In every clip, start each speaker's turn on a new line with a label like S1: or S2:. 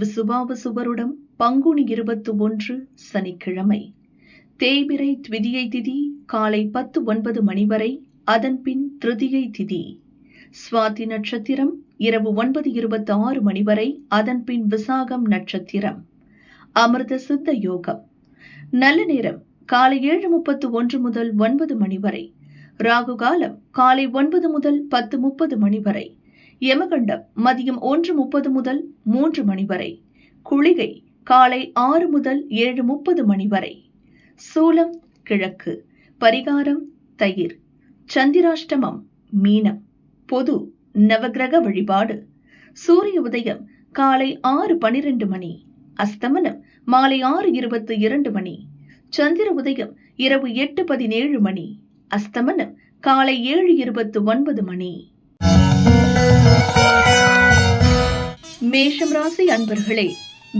S1: விசுவாவசுவருடம் பங்குனி 21 சனிக்கிழமை. தேய்பிறை த்விதியை திதி காலை 10:09 மணி வரை, அதன்பின் திருதியை திதி. சுவாதி நட்சத்திரம் இரவு 9:26 மணி வரை, அதன்பின் விசாகம் நட்சத்திரம். அமிர்த சித்த யோகம். நல்ல நேரம் காலை 7:31 முதல் 9 மணி வரை. ராகு காலம் காலை 9 முதல் 10:30 மணி வரை. யமகண்டம் மதியம் 1:30 முதல் 3 மணி வரை. குளிகை காலை 6 முதல் 7:30 மணி வரை. சூலம் கிழக்கு. பரிகாரம் தயிர். சந்திராஷ்டமம் மீனம். பொது நவகிரக வழிபாடு. சூரிய உதயம் காலை 6:12 மணி. அஸ்தமனம் மாலை 6:22 மணி. சந்திர உதயம் இரவு 8:17 மணி. அஸ்தமனம் காலை 7:29 மணி. மேஷம் ராசி அன்பர்களே,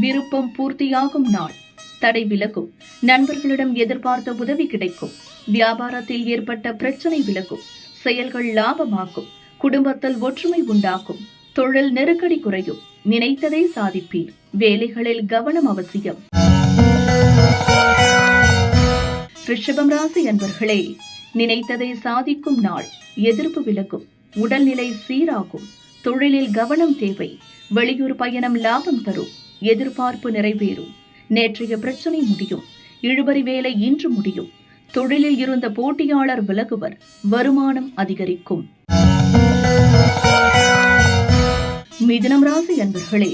S1: விருப்பம் பூர்த்தியாகும் நாள். தடை விலகும். நண்பர்களிடம் எதிர்பார்த்த உதவி கிடைக்கும். வியாபாரத்தில் ஏற்பட்ட பிரச்சனை விலகும். செயல்கள் லாபமாகும். குடும்பத்தில் ஒற்றுமை உண்டாகும். தொழில் நெருக்கடி குறையும். நினைத்ததை சாதிப்பீர். வேலைகளில் கவனம் அவசியம். ரிஷபம் ராசி அன்பர்களே, நினைத்ததை சாதிக்கும் நாள். எதிர்ப்பு விலகும். உடல்நிலை சீராகும். தொழிலில் கவனம் தேவை. வெளியூர் பயணம் லாபம் தரும். எதிர்பார்ப்பு நிறைவேறும். நேற்றைய பிரச்சனை முடியும். இழுபறி வேலை இன்று முடியும். தொழிலில் இருந்த போட்டியாளர் விலகுவர். வருமானம் அதிகரிக்கும். மிதுனம் ராசி அன்பர்களே,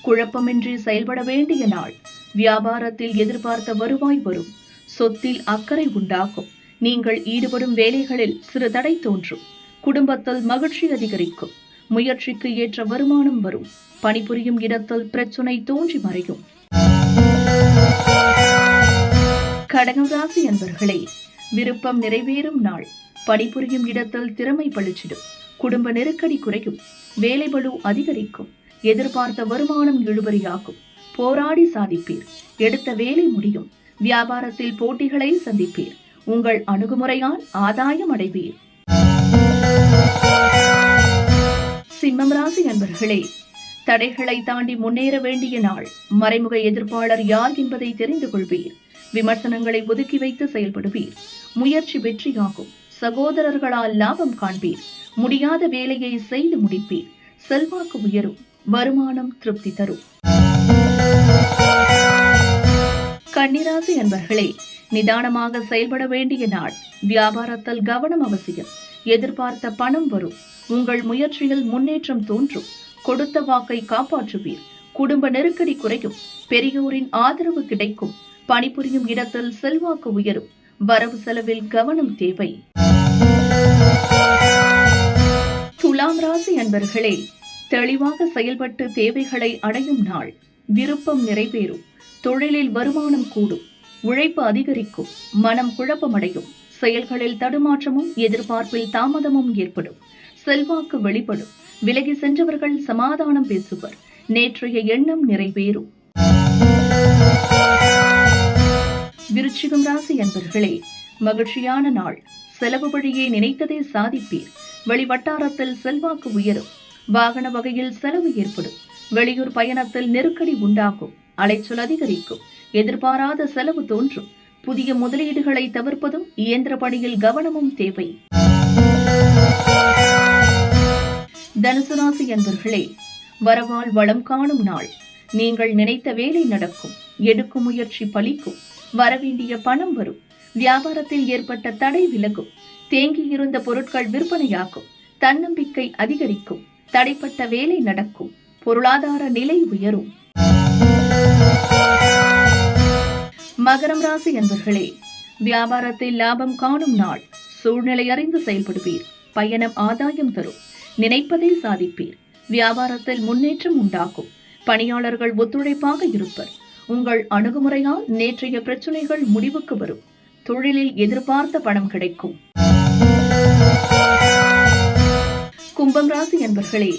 S1: குழப்பமின்றி செயல்பட வேண்டிய நாள். வியாபாரத்தில் எதிர்பார்த்த வருவாய் வரும். சொத்தில் அக்கறை உண்டாகும். நீங்கள் ஈடுபடும் வேலைகளில் சிறு தடை தோன்றும். குடும்பத்தில் மகிழ்ச்சி அதிகரிக்கும். முயற்சிக்கு ஏற்ற வருமானம் வரும். பணிபுரியும் இடத்தில் பிரச்சனை தோன்றி மறையும். கடகம் ராசி அன்பர்களே, விருப்பம் நிறைவேறும் நாள். பணிபுரியும் இடத்தில் திறமை பளிச்சிடும். குடும்ப நெருக்கடி குறையும். வேலை பளு அதிகரிக்கும். எதிர்பார்த்த வருமானம் இழுபறியாகும். போராடி சாதிப்பீர். எடுத்த வேலை முடியும். வியாபாரத்தில் போட்டிகளை சந்திப்பீர். உங்கள் அணுகுமுறையால் ஆதாயம் அடைவீர். சிம்மம் ராசி அன்பர்களே, தடைகளை தாண்டி முன்னேற வேண்டிய நாள். மறைமுக எதிர்ப்பாளர் யார் என்பதை தெரிந்து கொள்வீர். விமர்சனங்களை ஒதுக்கி வைத்து செயல்படுவீர். முயற்சி வெற்றியாகும். சகோதரர்களால் லாபம் காண்பீர். முடியாத வேலையை செய்து முடிப்பீர். செல்வாக்கு உயரும். வருமானம் திருப்தி தரும். கன்னிராசி அன்பர்களே, நிதானமாக செயல்பட வேண்டிய நாள். வியாபாரத்தில் கவனம் அவசியம். எதிர்பார்த்த பணம் வரும். உங்கள் முயற்சியில் முன்னேற்றம் தோன்றும். கொடுத்த வாக்கை காப்பாற்றுவீர். குடும்ப நெருக்கடி குறையும். பெரியோரின் ஆதரவு கிடைக்கும். பணிபுரியும் இடத்தில் செல்வாக்கு உயரும். வரவு செலவில் கவனம் தேவை. துலாம் ராசி அன்பர்களே, தெளிவாக செயல்பட்டு தேவைகளை அடையும் நாள். விருப்பம் நிறைவேறும். தொழிலில் வருமானம் கூடும். உழைப்பு அதிகரிக்கும். மனம் குழப்பமடையும். செயல்களில் தடுமாற்றமும் எதிர்பார்ப்பில் தாமதமும் ஏற்படும். செல்வாக்கு வெளிப்படும். விலகி சென்றவர்கள் சமாதானம் பேசுவர். நேற்றைய எண்ணம் நிறைவேறும். விருச்சிகம் ராசி அன்பர்களே, மகிழ்ச்சியான நாள். செலவு வழியே நினைத்ததை சாதிப்பீர். வெளிவட்டாரத்தில் செல்வாக்கு உயரும். வாகன வகையில் செலவு ஏற்படும். வெளியூர் பயணத்தில் நெருக்கடி உண்டாகும். அலைச்சல் அதிகரிக்கும். எதிர்பாராத செலவு தோன்றும். புதிய முதலீடுகளை தவிர்ப்பதும் இயந்திர பணியில் கவனமும் தேவை. தனுசு ராசி அன்பர்களே, வரவால் வளம் காணும் நாள். நீங்கள் நினைத்த வேலை நடக்கும். எடுக்கும் முயற்சி பலிக்கும். வரவேண்டிய பணம் வரும். வியாபாரத்தில் ஏற்பட்ட தடை விலகும். தேங்கியிருந்த பொருட்கள் விற்பனையாகும். தன்னம்பிக்கை அதிகரிக்கும். தடைப்பட்ட வேலை நடக்கும். பொருளாதார நிலை உயரும். மகரம் ராசி அன்பர்களே, வியாபாரத்தில் லாபம் காணும் நாள். சூழ்நிலை அறிந்து செயல்படுவீர். பயணம் ஆதாயம் தரும். நினைப்பதை சாதிப்பீர். வியாபாரத்தில் முன்னேற்றம் உண்டாகும். பணியாளர்கள் ஒத்துழைப்பாக இருப்பர். உங்கள் அணுகுமுறையால் நேற்றைய பிரச்சனைகள் முடிவுக்கு வரும். தொழிலில் எதிர்பார்த்த பணம் கிடைக்கும். கும்பம் ராசி அன்பர்களே,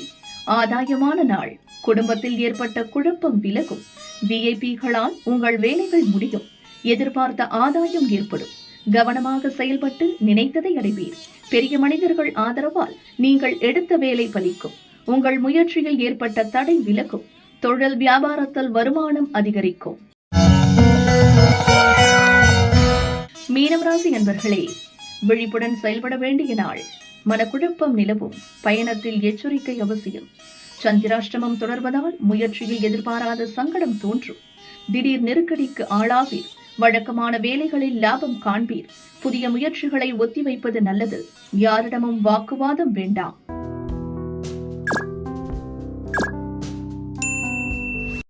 S1: ஆதாயமான நாள். குடும்பத்தில் ஏற்பட்ட குழப்பம் விலகும். விஐபிகளால் உங்கள் வேலைகள் முடியும். எதிர்பார்த்த ஆதாயம் ஏற்படும். கவனமாக செயல்பட்டு நினைத்ததை அடைவீர். பெரிய மனிதர்கள் ஆதரவால் நீங்கள் எடுத்த வேலை பலிக்கும். உங்கள் முயற்சியில் ஏற்பட்ட தடை விலகும். தொழில் வியாபாரத்தில் வருமானம் அதிகரிக்கும். மீனம் ராசி அன்பர்களே, விழிப்புடன் செயல்பட வேண்டிய நாள். மனக்குழப்பம் நிலவும். பயணத்தில் எச்சரிக்கை அவசியம். சந்திராஷ்டமம் தொடர்வதால் முயற்சியில் எதிர்பாராத சங்கடம் தோன்றும். திடீர் நெருக்கடிக்கு ஆளாவீர். வழக்கமான வேலைகளில் லாபம் காண்பீர். புதிய முயற்சிகளை ஒத்திவைப்பது நல்லது. யாரிடமும் வாக்குவாதம் வேண்டாம்.